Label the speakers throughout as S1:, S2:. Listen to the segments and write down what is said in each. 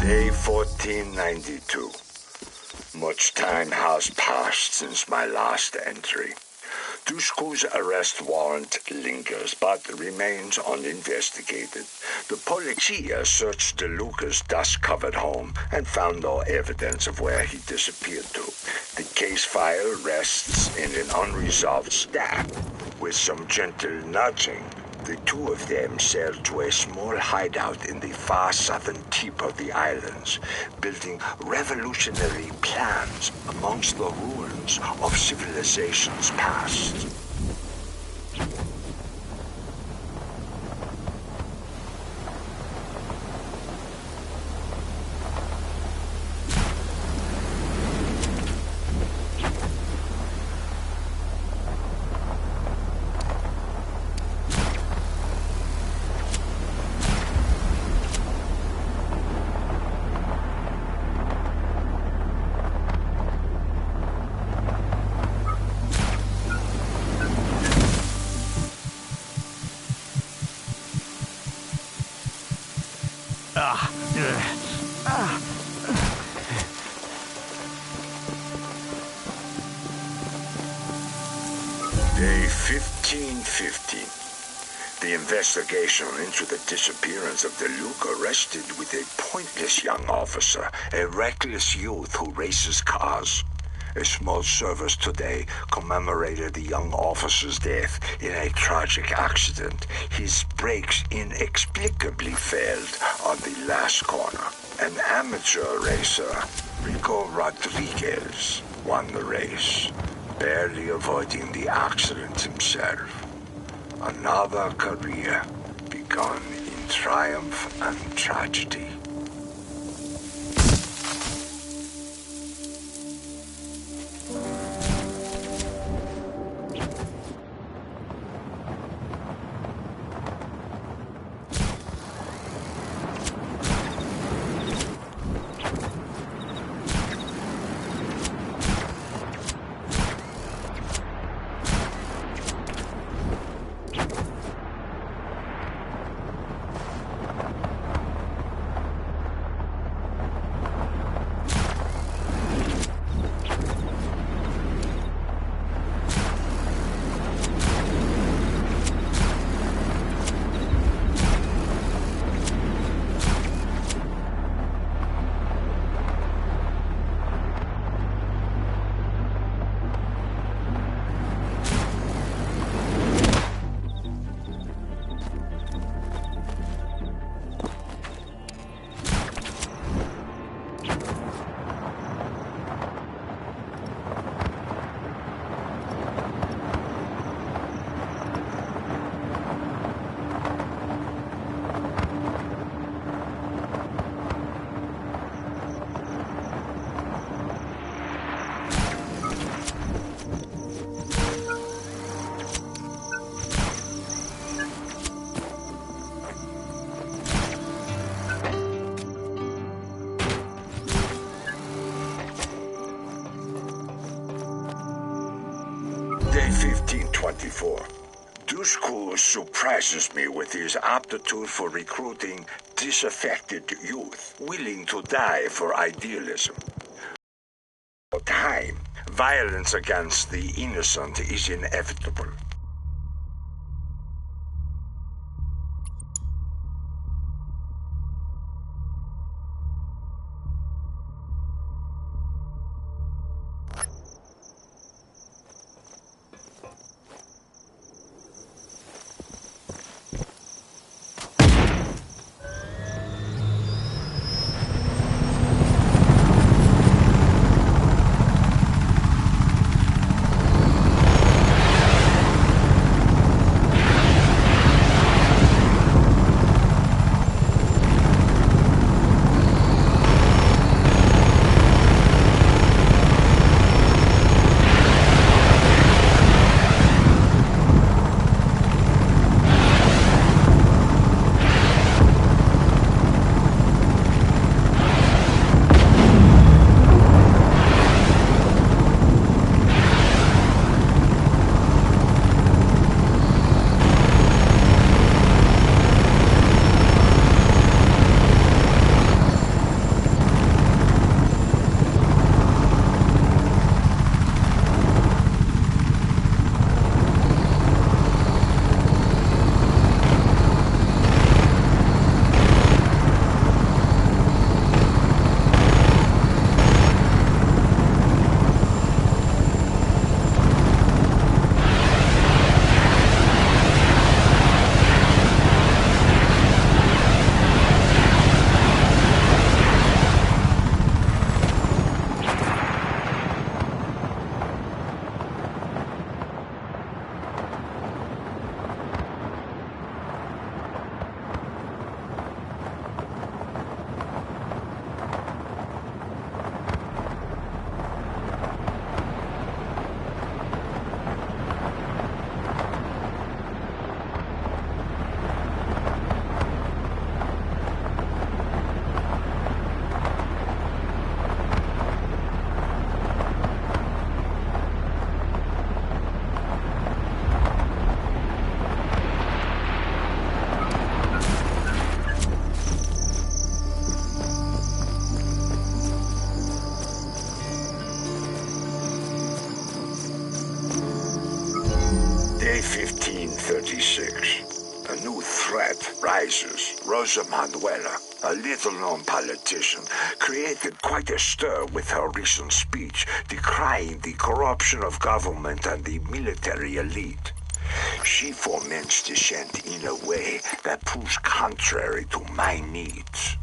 S1: Day 1492. Much time has passed since my last entry. Dushku's arrest warrant lingers, but remains uninvestigated. The Polizia searched the Lucas dust-covered home and found no evidence of where he disappeared to. The case file rests in an unresolved stack. With some gentle nudging, the two of them sailed to a small hideout in the far southern tip of the islands, building revolutionary plans amongst the ruins of civilizations past. Day 1515. The investigation into the disappearance of the Luca rested with a pointless young officer, a reckless youth who races cars. A small service today commemorated the young officer's death in a tragic accident. His brakes inexplicably failed on the last corner. An amateur racer, Rico Rodriguez, won the race, barely avoiding the accident himself. Another career begun in triumph and tragedy. Day 1524. Dushku surprises me with his aptitude for recruiting disaffected youth, willing to die for idealism. For time, violence against the innocent is inevitable. Day 1536. A new threat rises. Rosa Manuela, a little-known politician, created quite a stir with her recent speech decrying the corruption of government and the military elite. She foments dissent in a way that proves contrary to my needs.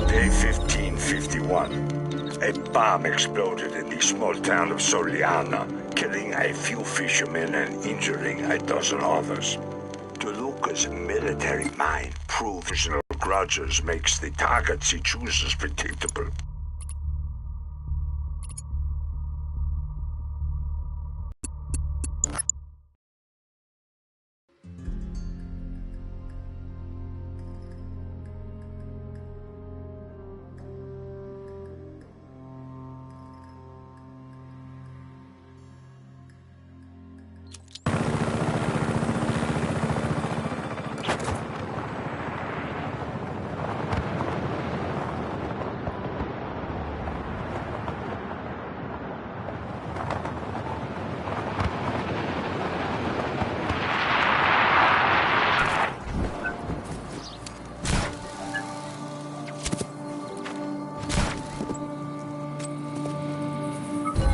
S1: Day 1551. A bomb exploded in the small town of Soliana, killing a few fishermen and injuring a dozen others. DeLuca's military mind proves personal grudges makes the targets he chooses predictable.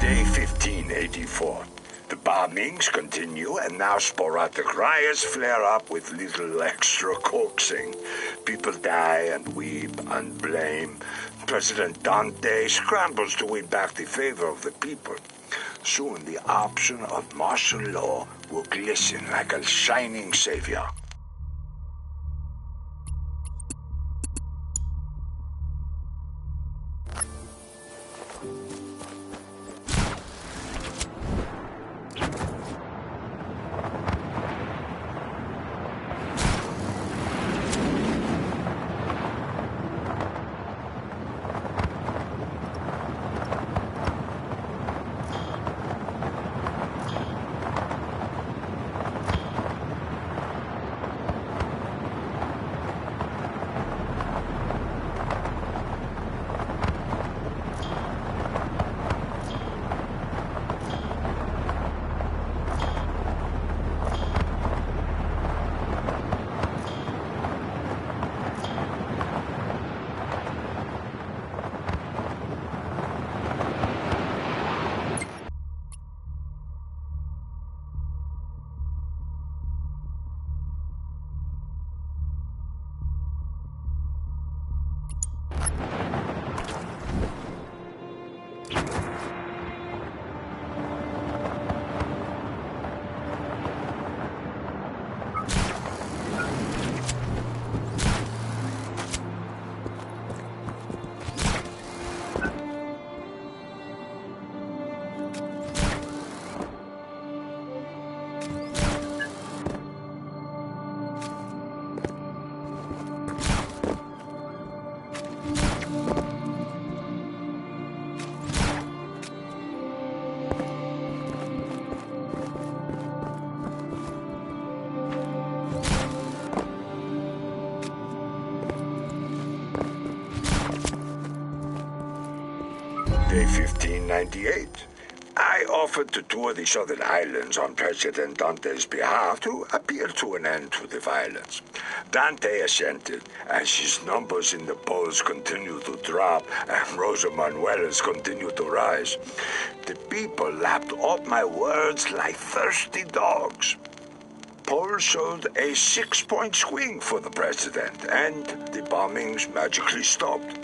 S1: Day 1584. The bombings continue, and now sporadic riots flare up with little extra coaxing. People die and weep and blame. President Dante scrambles to win back the favor of the people. Soon the option of martial law will glisten like a shining savior. Day 1598. I offered to tour the southern islands on President Dante's behalf to appeal to an end to the violence. Dante assented, as his numbers in the polls continued to drop and Rosa Manuela's continued to rise. The people lapped up my words like thirsty dogs. Polls showed a 6-point swing for the president, and the bombings magically stopped.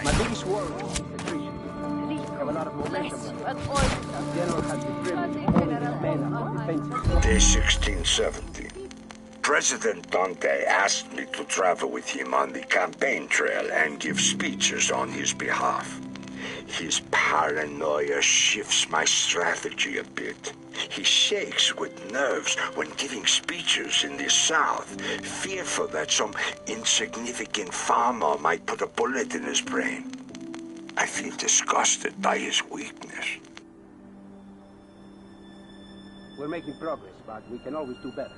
S2: My biggest worry is attrition. We have a lot of momentum. The general has been driven to hold his men on the defensive.
S1: Day 1670. President Dante asked me to travel with him on the campaign trail and give speeches on his behalf. His paranoia shifts my strategy a bit. He shakes with nerves when giving speeches in the South, fearful that some insignificant farmer might put a bullet in his brain. I feel disgusted by his weakness.
S2: We're making progress, but we can always do better.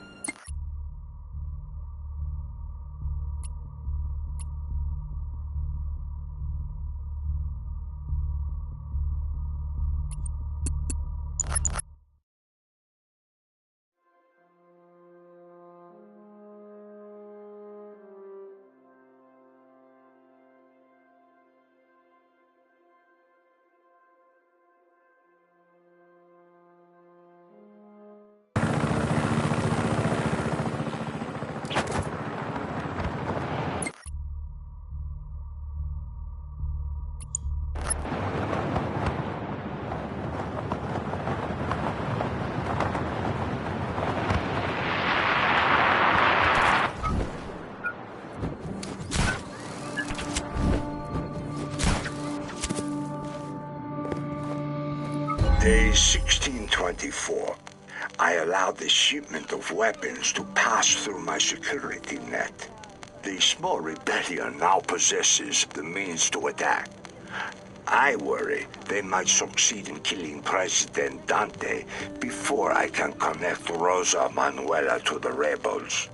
S1: Day 1624. I allowed the shipment of weapons to pass through my security net. The small rebellion now possesses the means to attack. I worry they might succeed in killing President Dante before I can connect Rosa Manuela to the rebels.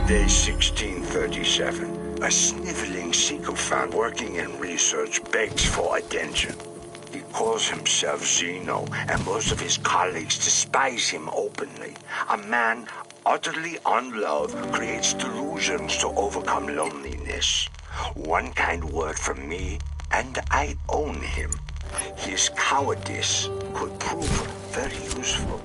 S1: Day 1637. A sniveling sycophant working in research begs for attention. He calls himself Zeno, and most of his colleagues despise him openly. A man utterly unloved creates delusions to overcome loneliness. One kind word from me, and I own him. His cowardice could prove very useful.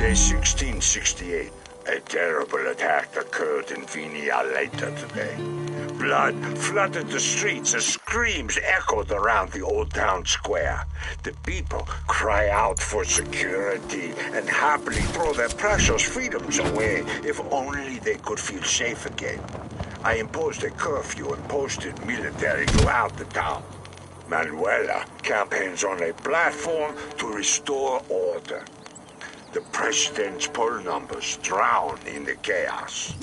S1: Day 1668. A terrible attack occurred in Vinia later today. Blood flooded the streets as screams echoed around the old town square. The people cry out for security and happily throw their precious freedoms away if only they could feel safe again. I imposed a curfew and posted military throughout the town. Manuela campaigns on a platform to restore order. The president's poll numbers drown in the chaos.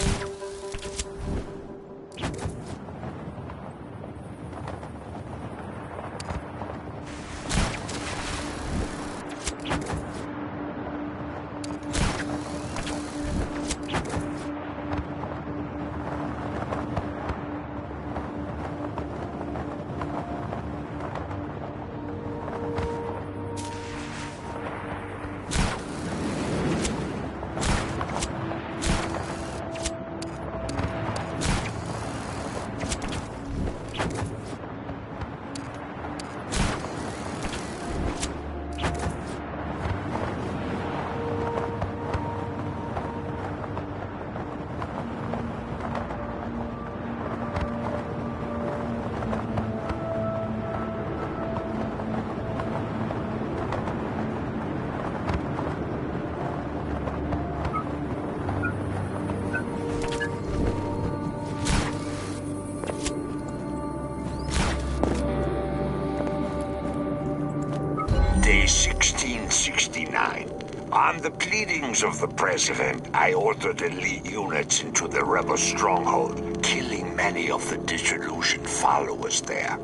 S1: Day 1669. On the pleadings of the president, I ordered elite units into the rebel stronghold, killing many of the dissolution followers there.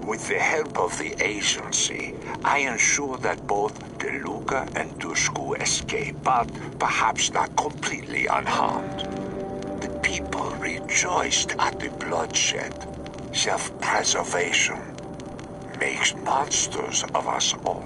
S1: With the help of the agency, I ensure that both DeLuca and Dushku escape, but perhaps not completely unharmed. The people rejoiced at the bloodshed. Self-preservation makes monsters of us all.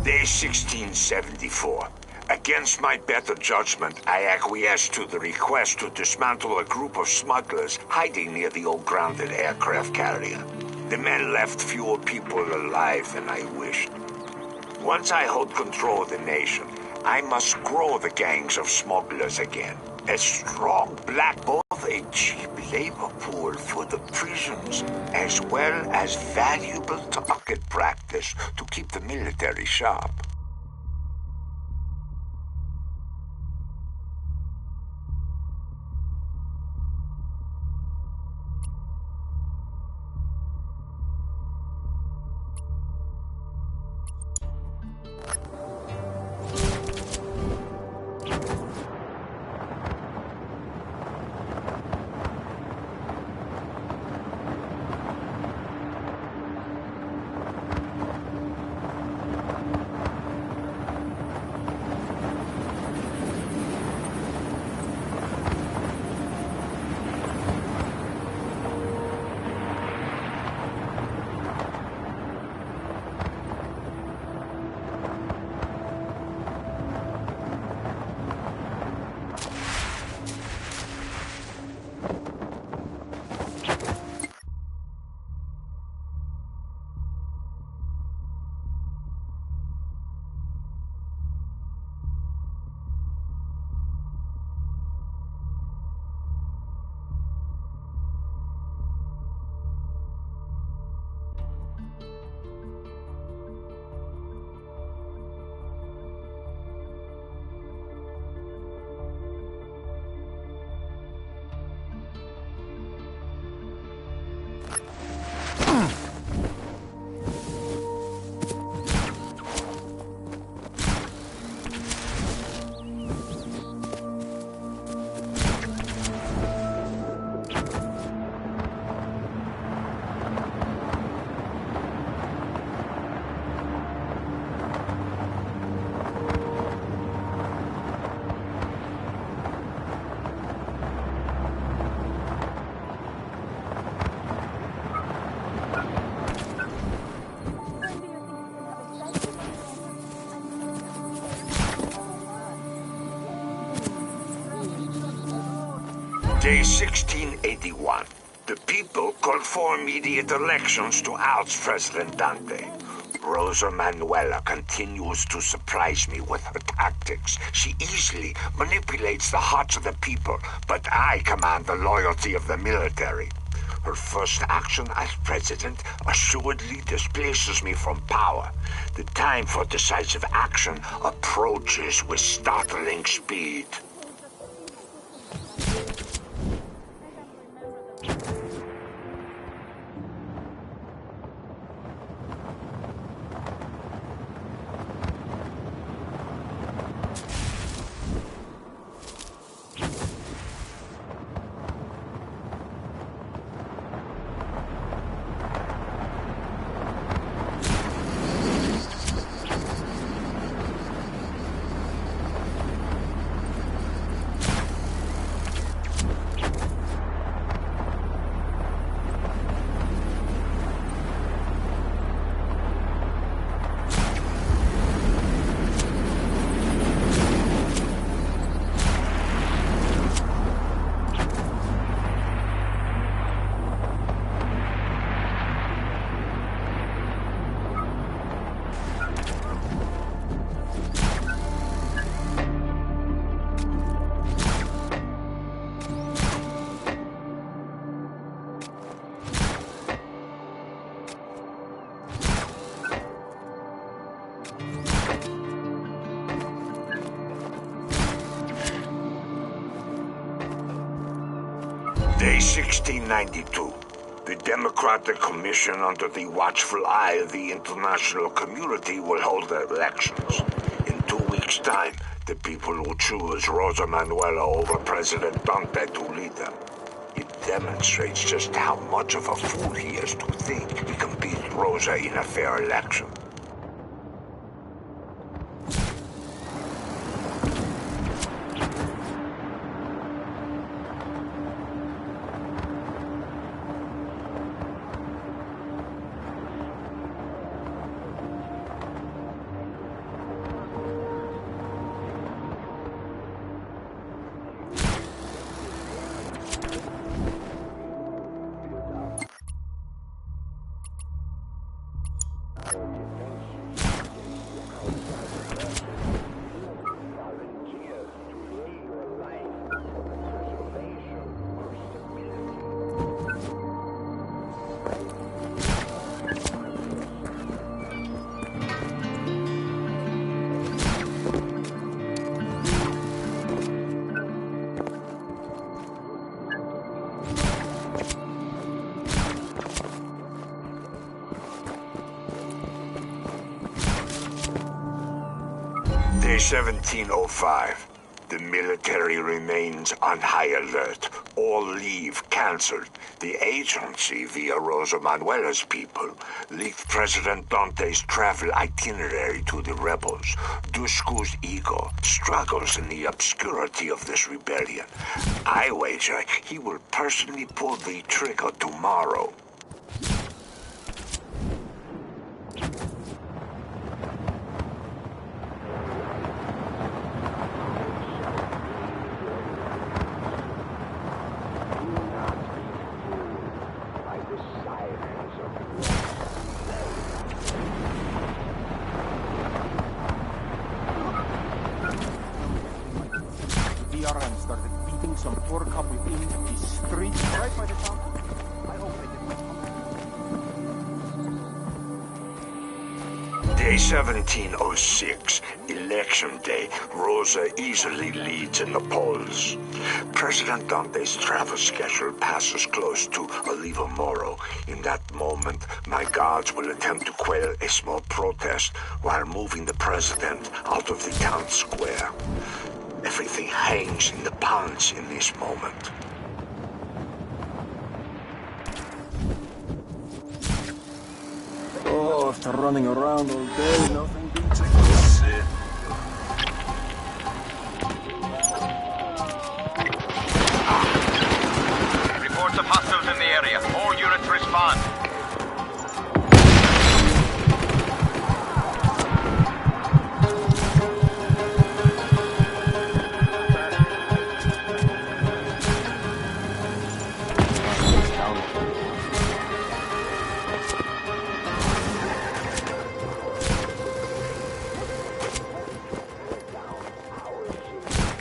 S1: Day 1674. Against my better judgment, I acquiesced to the request to dismantle a group of smugglers hiding near the old grounded aircraft carrier. The men left fewer people alive than I wished. Once I hold control of the nation, I must grow the gangs of smugglers again. A strong black, both a cheap labor pool for the prisons, as well as valuable target practice to keep the military sharp. Day 1681. The people called for immediate elections to oust President Dante. Rosa Manuela continues to surprise me with her tactics. She easily manipulates the hearts of the people, but I command the loyalty of the military. Her first action as president assuredly displaces me from power. The time for decisive action approaches with startling speed. Day 1692. The Democratic Commission under the watchful eye of the international community will hold their elections. In 2 weeks' time, the people will choose Rosa Manuela over President Dante to lead them. It demonstrates just how much of a fool he is to think he can beat Rosa in a fair election. Day 1705. The military remains on high alert. All leave cancelled. The agency, via Rosa Manuela's people, leaked President Dante's travel itinerary to the rebels. Dusku's ego struggles in the obscurity of this rebellion. I wager he will personally pull the trigger tomorrow.
S3: DRM started beating some poor cop within the street right by the fountain. I hope they get
S1: Day 1706, Election Day. Rosa easily leads in the polls. President Dante's travel schedule passes close to Oliva Moro. In that moment, my guards will attempt to quell a small protest while moving the president out of the town square. Everything hangs in the balance in this moment.
S3: Oh, after running around all day, nothing beats a good sit.
S4: Reports of hostiles in the area. All units respond.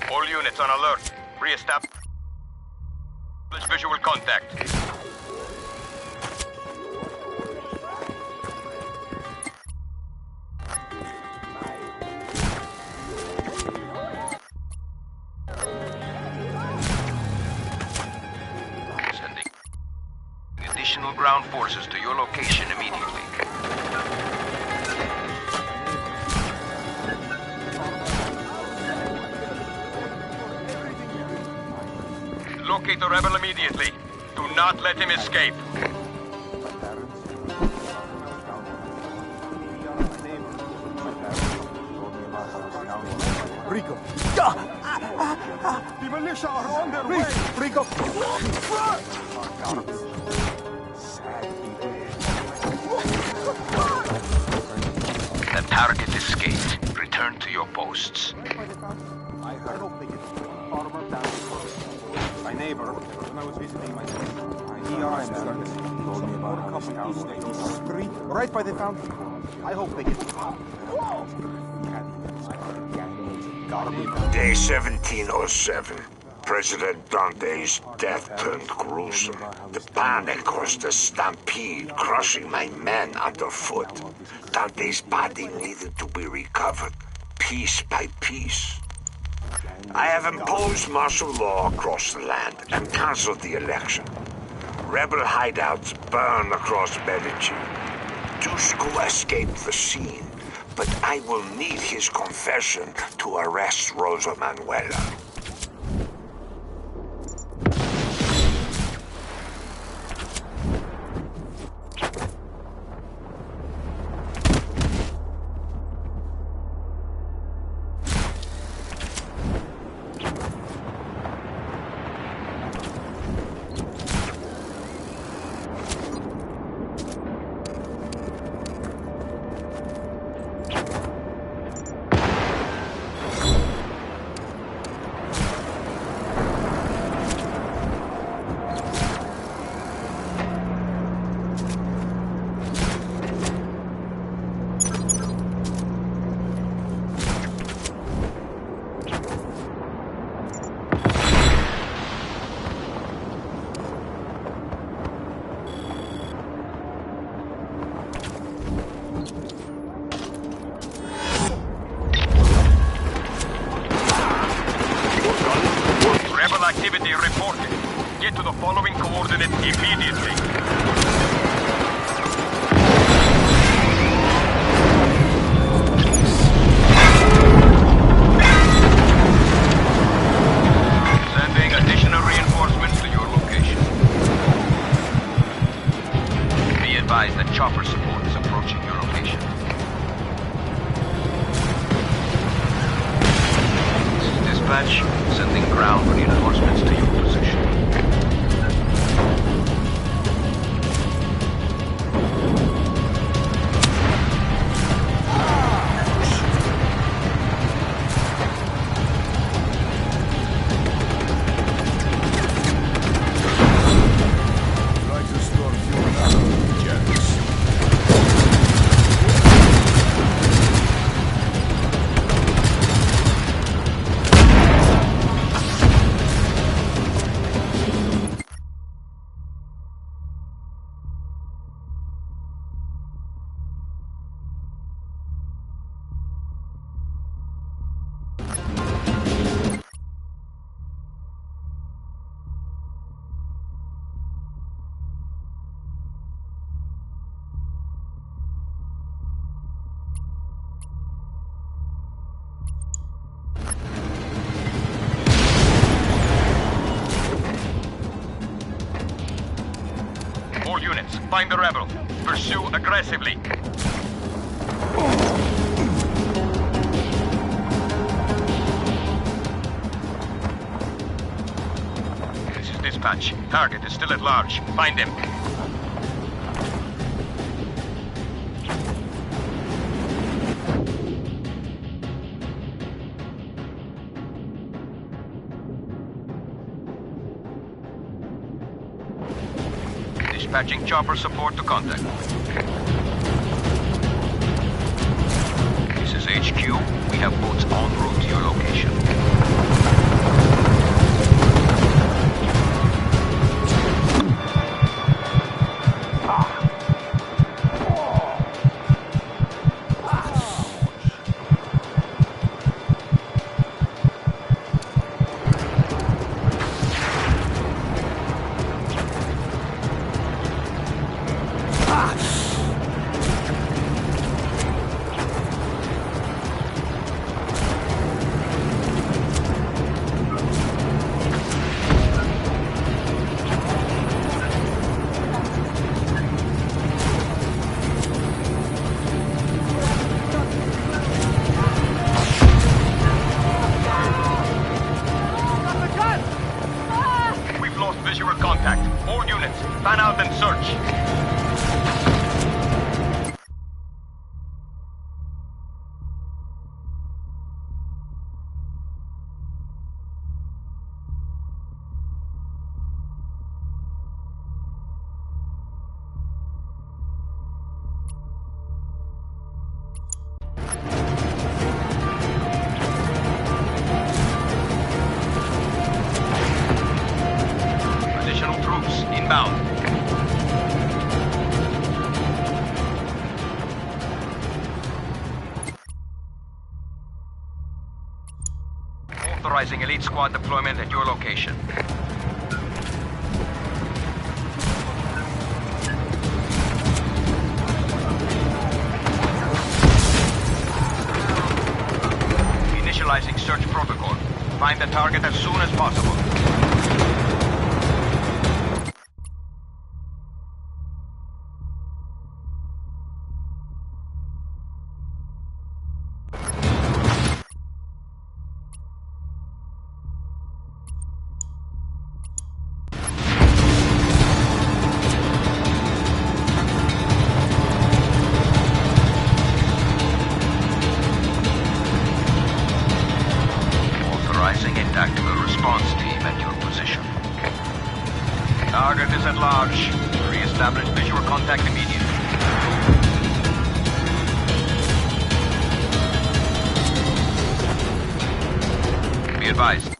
S4: All units on alert. Re-establish visual contact. Sending additional ground forces to your location immediately. Locate the rebel immediately. Do not let him escape.
S3: Rico! The militia are on their way! Rico!
S4: The target escaped. Return to your posts.
S3: I heard farmer down. My neighbor, when I was visiting my DRM started told me about a couple of street right by the fountain. I hope they get
S1: Day 1707. President Dante's death turned gruesome. The panic caused a stampede, crushing my men underfoot. Dante's body needed to be recovered, piece by piece. I have imposed martial law across the land and cancelled the election. Rebel hideouts burn across Medici. Dusku escaped the scene, but I will need his confession to arrest Rosa Manuela.
S4: Activity reported. Get to the following coordinates immediately. dispatch, sending ground reinforcements to your position. All units, find the rebel. Pursue aggressively. This is dispatch. Target is still at large. Find him. Dispatching chopper support to contact. This is HQ. We have boats en route to your location. Visual contact. All units, fan out and search. Additional troops inbound. Authorizing elite squad deployment at your location. Initializing search protocol. Find the target as soon as possible. Authorizing a tactical response team at your position. Target is at large. Re-establish visual contact immediately. Be advised.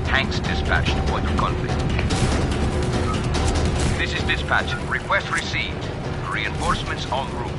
S4: Tanks dispatched to point of conflict. This is dispatch. Request received. Reinforcements en route.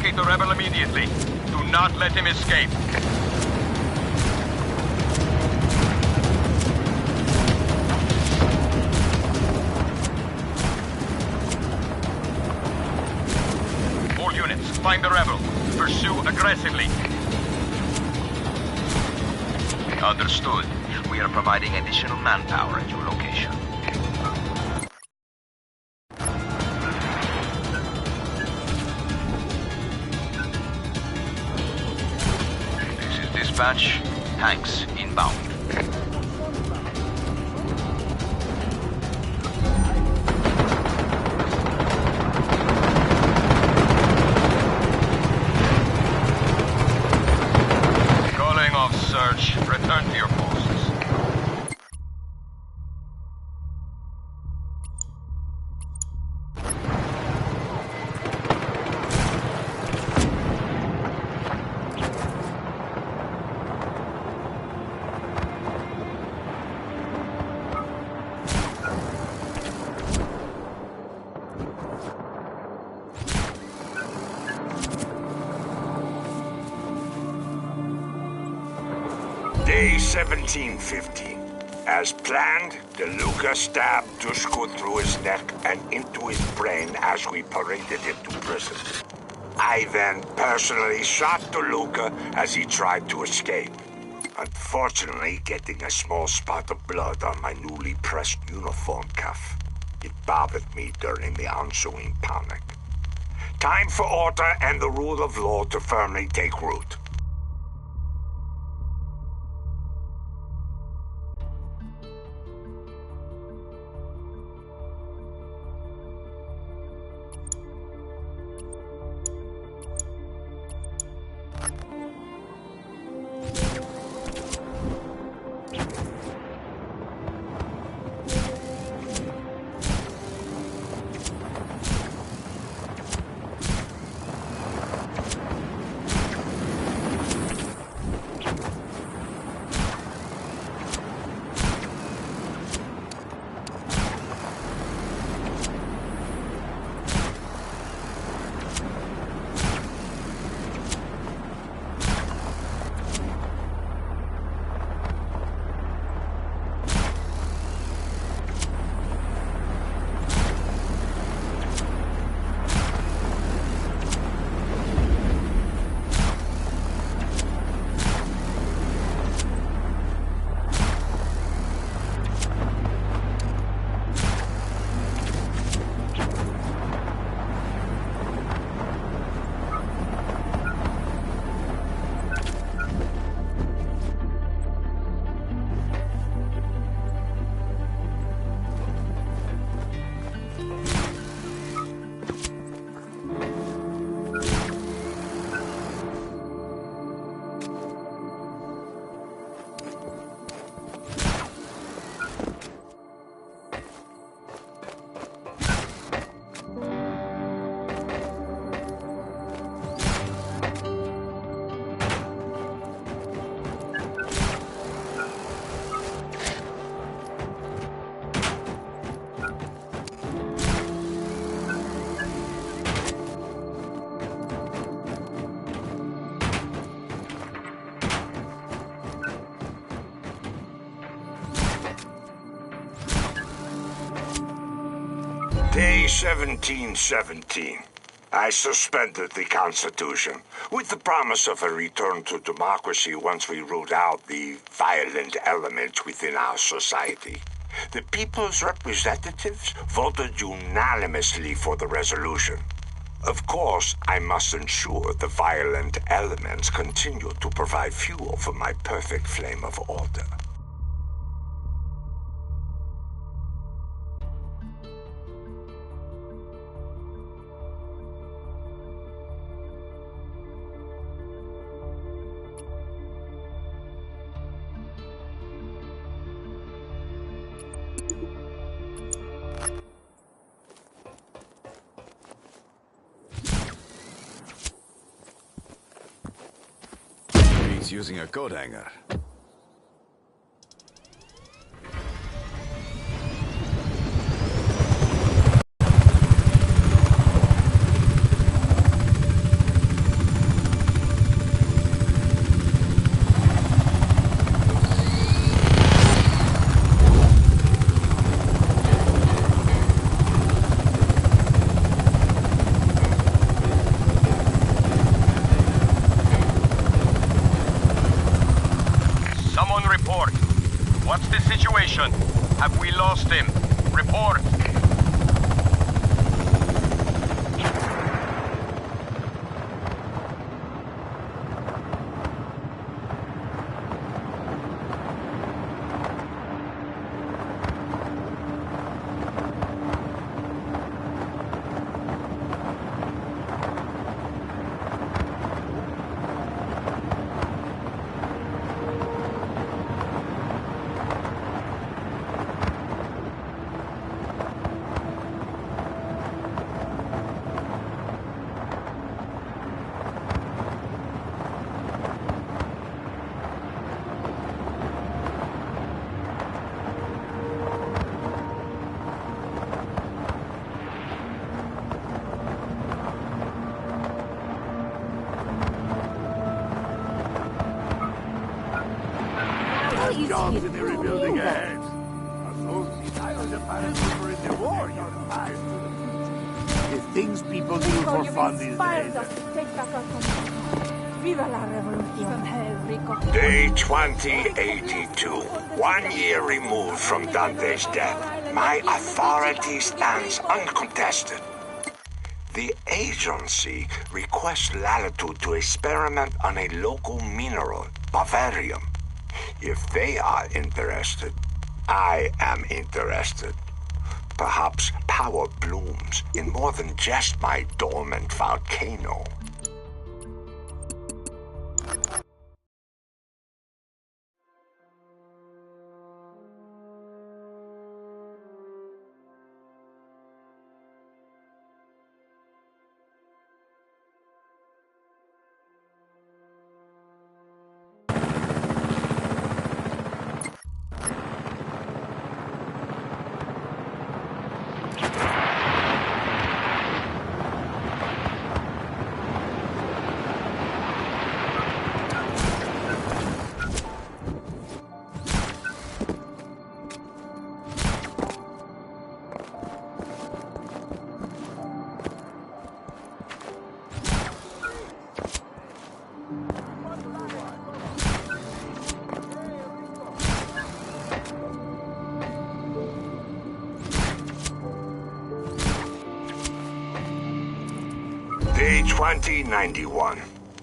S4: Locate the rebel immediately. Do not let him escape. All units, find the rebel. Pursue aggressively. Understood. We are providing additional manpower at your location. This is dispatch. Tanks inbound. Calling off search. Return to your posts.
S1: Day 1715. As planned, DeLuca stabbed Dushku through his neck and into his brain as we paraded him to prison. I then personally shot DeLuca as he tried to escape. Unfortunately, getting a small spot of blood on my newly pressed uniform cuff. It bothered me during the ensuing panic. Time for order and the rule of law to firmly take root. Day 1717. I suspended the Constitution, with the promise of a return to democracy once we root out the violent elements within our society. The people's representatives voted unanimously for the resolution. Of course, I must ensure the violent elements continue to provide fuel for my perfect flame of order.
S5: He's using a coat hanger.
S4: position. Have we lost him? Report.
S6: Jobs in the rebuilding ahead. These islands apparently were in the war, you know. The things people do for fun these days.
S7: Viva la revolución, Rico.
S1: Day 2082. 1 year removed from Dante's death. My authority stands uncontested. The agency requests latitude to experiment on a local mineral, Bavarium. If they are interested, I am interested. Perhaps power blooms in more than just my dormant volcano. Day 2091.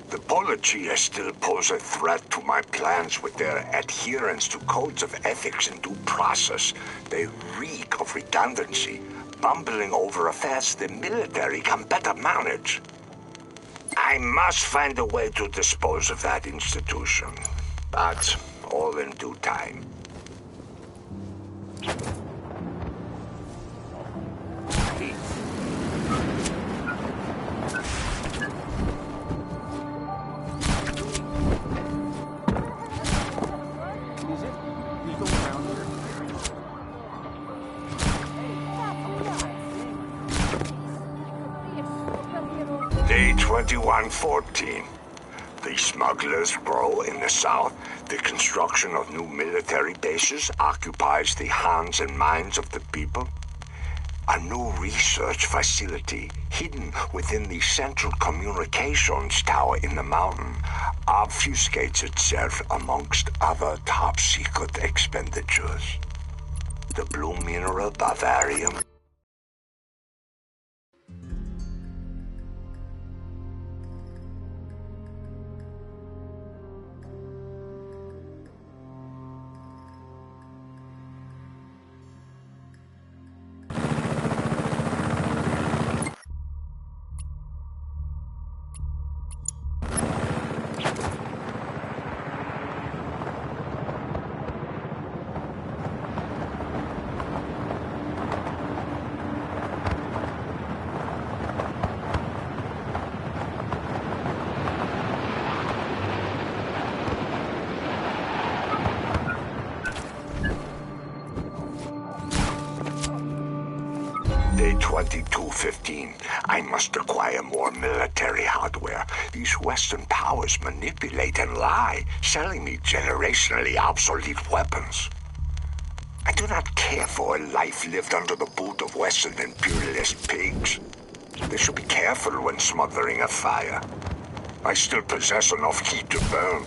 S1: The Politgia still pose a threat to my plans with their adherence to codes of ethics and due process. They reek of redundancy, bumbling over affairs the military can better manage. I must find a way to dispose of that institution, but all in due time. Day 2114. The smugglers grow in the south. The construction of new military bases occupies the hands and minds of the people. A new research facility hidden within the central communications tower in the mountain obfuscates itself amongst other top-secret expenditures. The blue mineral Bavarium. Day 2215. I must acquire more military hardware. These Western powers manipulate and lie, selling me generationally obsolete weapons. I do not care for a life lived under the boot of Western imperialist pigs. They should be careful when smothering a fire. I still possess enough heat to burn.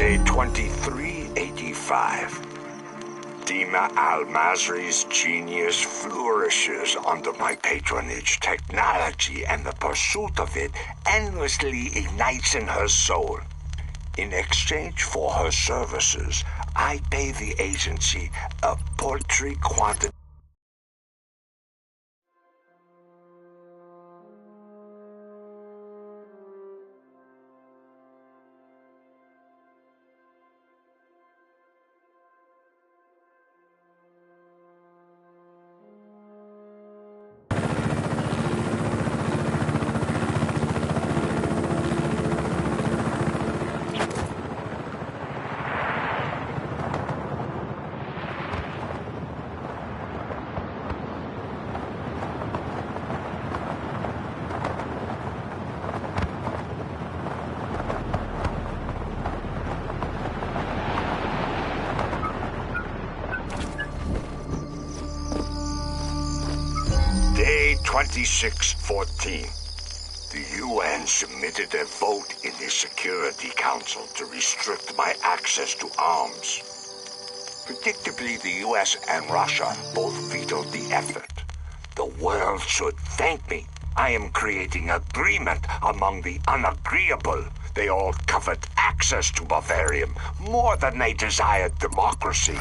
S1: Day 2385. Dima Al-Masri's genius flourishes under my patronage. Technology and the pursuit of it endlessly ignites in her soul. In exchange for her services, I pay the agency a paltry quantity. Day 2614. The UN submitted a vote in the Security Council to restrict my access to arms. Predictably, the US and Russia both vetoed the effort. The world should thank me. I am creating agreement among the unagreeable. They all covered access to Bavarium more than they desired democracy.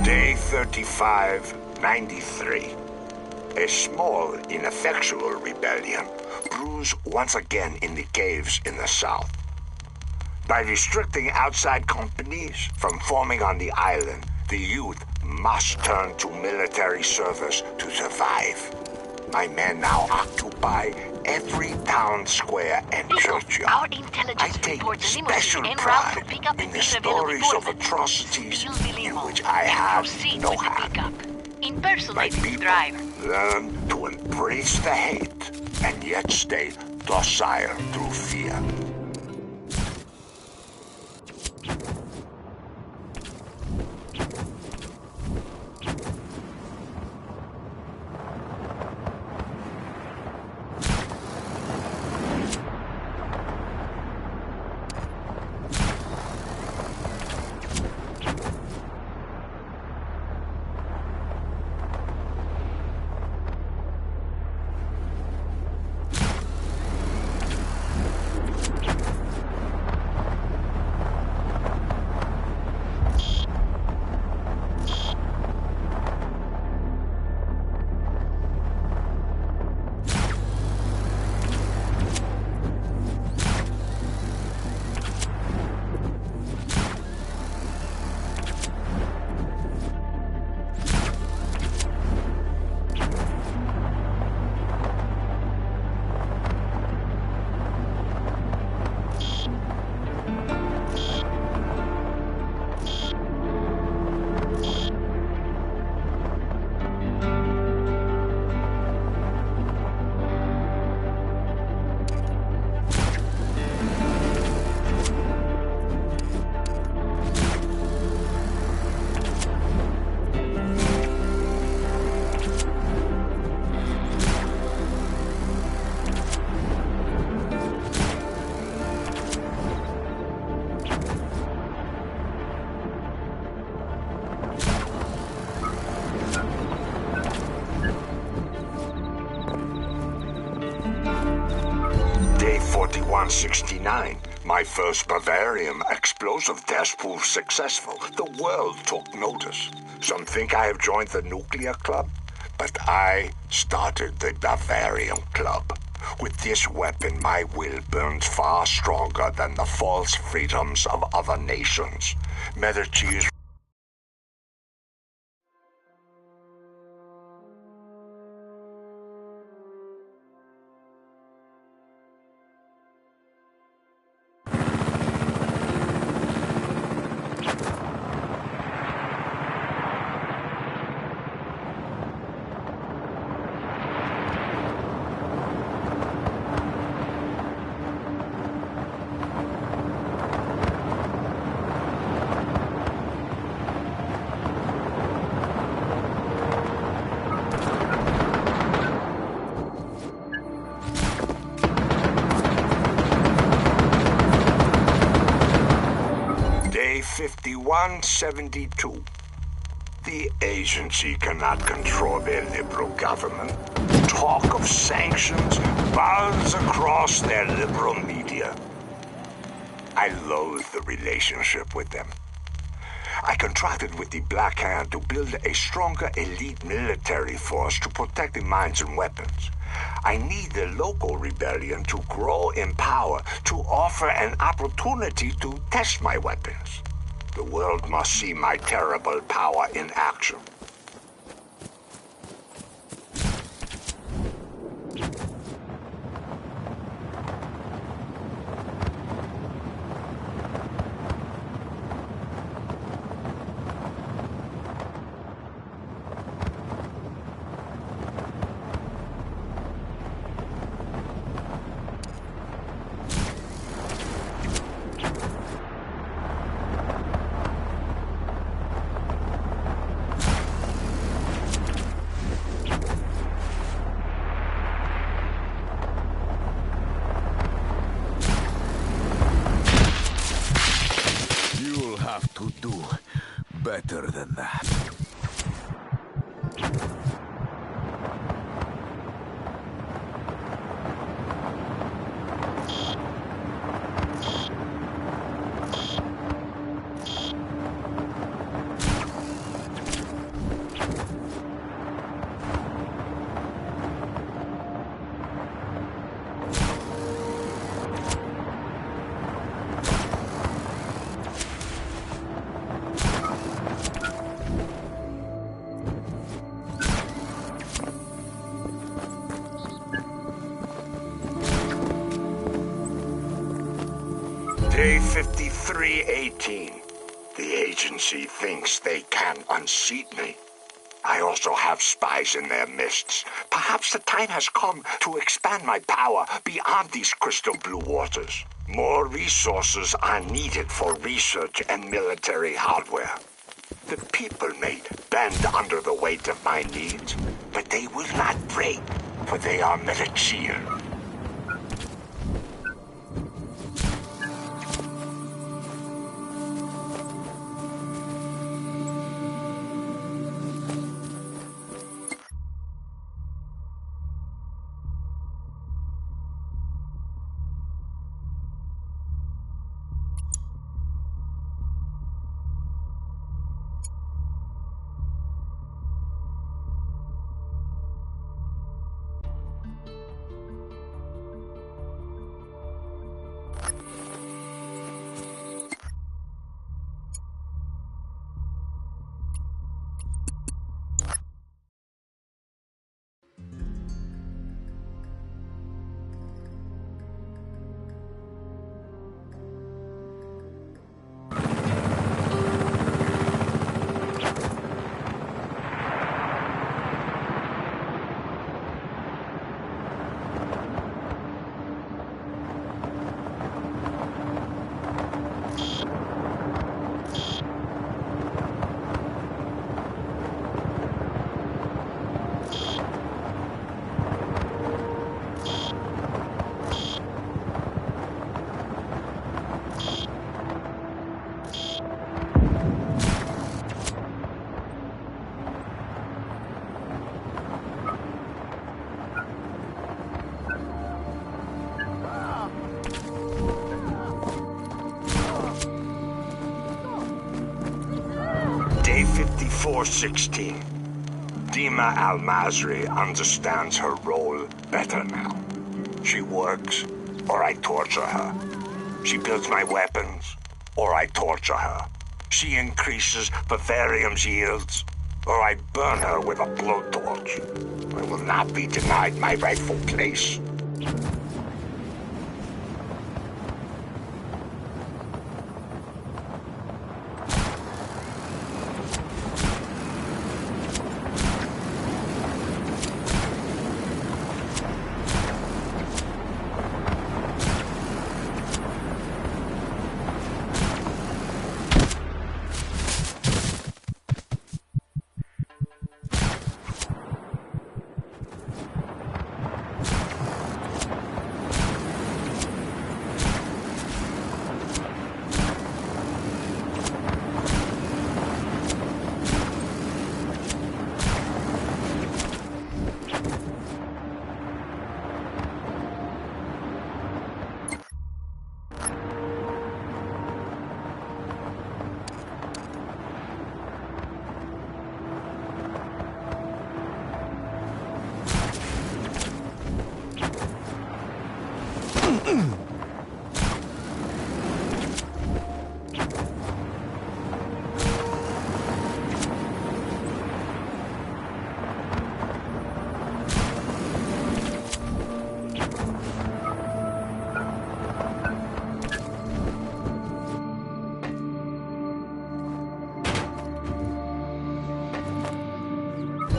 S1: Day 3593. A small, ineffectual rebellion brews once again in the caves in the south. By restricting outside companies from forming on the island, the youth must turn to military service to survive. My men now occupy every town square and churchyard.
S8: Our intelligence
S1: I take
S8: reports the
S1: special
S8: limousine en route to
S1: pride
S8: pick up
S1: in the
S8: is available
S1: stories of
S8: for
S1: atrocities
S8: Steal the
S1: in
S8: limo
S1: which I
S8: and
S1: have
S8: proceed
S1: no
S8: with the
S1: hand.
S8: pickup.
S1: My
S8: Impersonate the
S1: people
S8: driver.
S1: learn to embrace the hate and yet stay docile through fear. 5169, my first Bavarium explosive test proved successful. The world took notice. Some think I have joined the nuclear club, but I started the Bavarium Club. With this weapon, my will burns far stronger than the false freedoms of other nations. Medici is Day 5172. The agency cannot control their liberal government. Talk of sanctions buzz across their liberal media. I loathe the relationship with them. I contracted with the Black Hand to build a stronger elite military force to protect the mines and weapons. I need the local rebellion to grow in power, to offer an opportunity to test my weapons. The world must see my terrible power in action.
S5: To do better than that.
S1: Day 5318. The agency thinks they can unseat me. I also have spies in their midst. Perhaps the time has come to expand my power beyond these crystal blue waters. More resources are needed for research and military hardware. The people may bend under the weight of my needs, but they will not break, for they are Medicean. 416. Dima Al-Masri understands her role better now. She works, or I torture her. She builds my weapons, or I torture her. She increases Bavarium's yields, or I burn her with a blowtorch. I will not be denied my rightful place.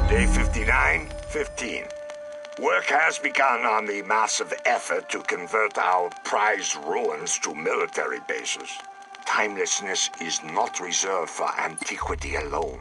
S1: Day 59, 15. Work has begun on the massive effort to convert our prized ruins to military bases. Timelessness is not reserved for antiquity alone.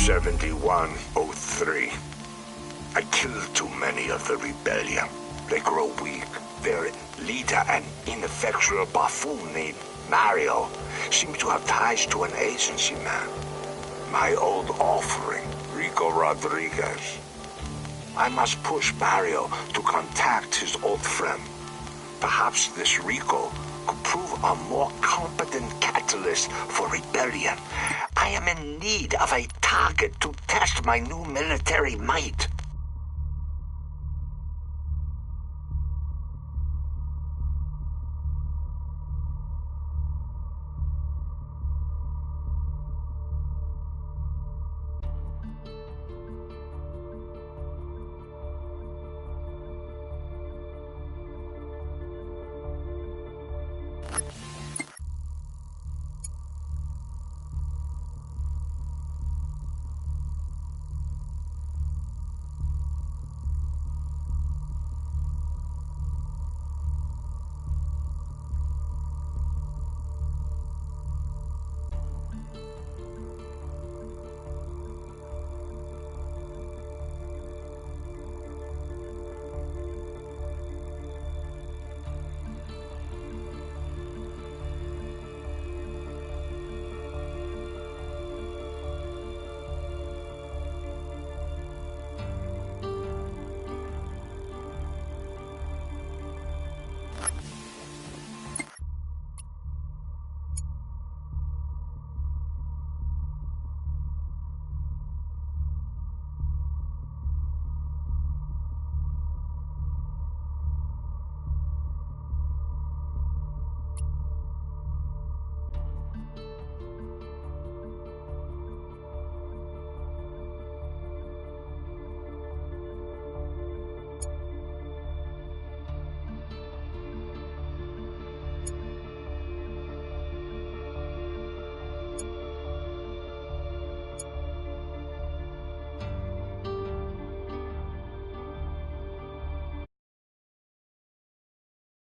S1: 7103. I killed too many of the rebellion. They grow weak. Their leader, an ineffectual buffoon named Mario, seems to have ties to an agency man. My old offering, Rico Rodriguez. I must push Mario to contact his old friend. Perhaps this Rico could prove a more competent catalyst for rebellion. I am in need of a target to test my new military might.